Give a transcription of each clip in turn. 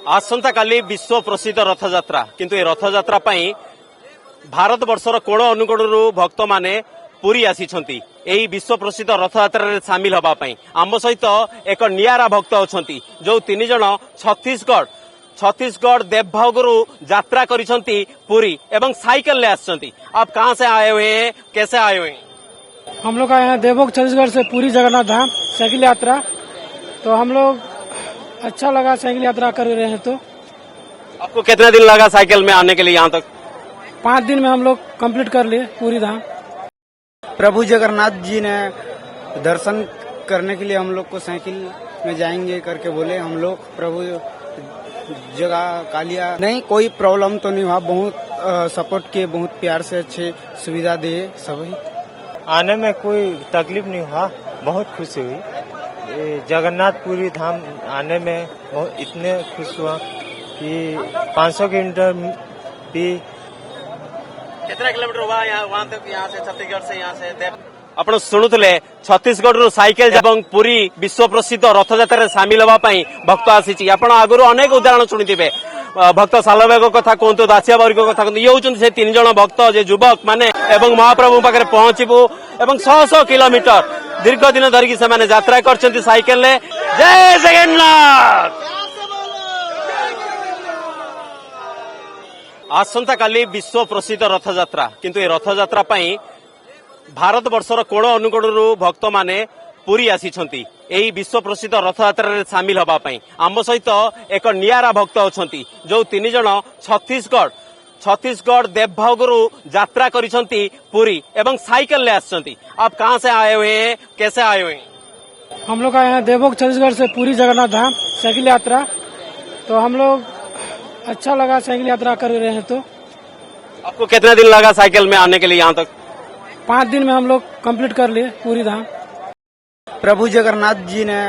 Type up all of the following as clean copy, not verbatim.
आसंता काली विश्व प्रसिद्ध रथयात्रा किंतु ए रथयात्रा पई भारत वर्षर कोण अनुकोणरू भक्त माने पुरी आसीछंती एही विश्व प्रसिद्ध रथयात्रा रे शामिल हबा पई आम सहित एक नियारा भक्त अछंती जो तीन जण छत्तीसगढ़ देवभागरू यात्रा करिसंती पुरी एवं साइकिल ले आछंती। आप कहां से आए हुए हैं, कैसे आए हुए हैं? हम लोग आए हैं देवभोग छत्तीसगढ़ से पुरी जगन्नाथ धाम साइकिल यात्रा। तो हम लोग अच्छा लगा साइकिल यात्रा कर रहे हैं। तो आपको कितना दिन लगा साइकिल में आने के लिए यहाँ तक? 5 दिन में हम लोग कंप्लीट कर लिए पूरी धाम। प्रभु जगन्नाथ जी ने दर्शन करने के लिए हम लोग को साइकिल में जाएंगे करके बोले। हम लोग प्रभु जगह कालिया नहीं, कोई प्रॉब्लम तो नहीं हुआ। बहुत सपोर्ट किए, बहुत प्यार से अच्छे सुविधा दिए सभी। आने में कोई तकलीफ नहीं हुआ, बहुत खुशी हुई। जगन्नाथपुरी धाम आने में बहुत इतने खुश हुआ कि 500 किलोमीटर भी। कितना किलोमीटर हुआ वहाँ तक? यहाँ से छत्तीसगढ़ से यहाँ से आपण शुणुले छत्तीसगढ़ साइकेल एवं पुरी विश्व प्रसिद्ध रथयात्रा शामिल हवा भक्त आसी। आपण आगुरी अनेक उदाहरण शुणिथिबे। भक्त सालवेग कथा कहतु, दासिया बाउरी कथा कहतु, ये होउछन से 3 जण भक्त जे युवक माने एवं महाप्रभु पाखरे पहुंचबू एवं 100 किलोमीटर दीर्घ दिन धरिकी से माने यात्रा करछंती साइकेल ले। जय जगन्नाथ। आसंता काली विश्व प्रसिद्ध रथयात्रा किंतु ए रथयात्रा पई भारत वर्षर कोण अनुकोणरू भक्त माने पुरी आसीछंती एही विश्व प्रसिद्ध रथयात्रा रे शामिल हबा पई आम सहित एक नियारा भक्त अछंती जो 3 जण छत्तीसगढ़ देवभागरू यात्रा करिसंती पुरी एवं साइकिल ले आछंती। आप कहां से आए हुए हैं, कैसे आए हुए हैं? हम लोग आए हैं देवभोग छत्तीसगढ़ से पुरी जगन्नाथ धाम साइकिल यात्रा। तो हम लोग अच्छा लगा साइकिल यात्रा कर रहे हैं। तो आपको कितना दिन लगा साइकिल में आने के लिए यहाँ तक? 5 दिन में हम लोग कंप्लीट कर लिए पूरी धाम। प्रभु जगन्नाथ जी ने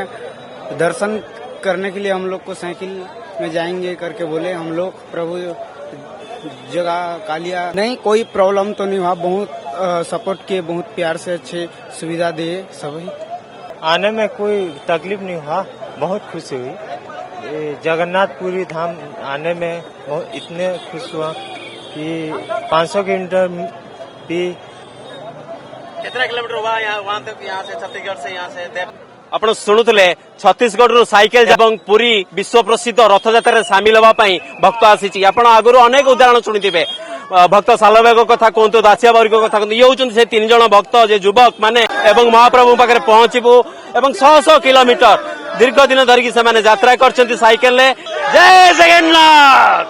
दर्शन करने के लिए हम लोग को साइकिल में जाएंगे करके बोले। हम लोग प्रभु जगह कालिया नहीं, कोई प्रॉब्लम तो नहीं हुआ। बहुत सपोर्ट किए, बहुत प्यार से अच्छे सुविधा दिए सभी। आने में कोई तकलीफ नहीं हुआ, बहुत खुशी हुई। जगन्नाथपुरी धाम आने में बहुत इतने खुश हुआ कि 500 किलोमीटर भी। कितना किलोमीटर हुआ वहाँ तक? यहाँ से छत्तीसगढ़ से यहाँ से आपण शुणुले छत्तीसगढ़ साइकेल एवं पुरी विश्व प्रसिद्ध रथयात्रा रे शामिल हवा भक्त आसी। आपण आगुरी अनेक उदाहरण शुणिथिबे। भक्त सालवेग कथा कहतु, दासिया बाउरी कथा कहतु, ये होउछन से 3 जण भक्त जे युवक माने एवं महाप्रभु पाखरे पहुंचबू एवं 100 किलोमीटर दीर्घ दिन धरिकी से माने यात्रा करछंती साइकेल ले। जय जगन्नाथ।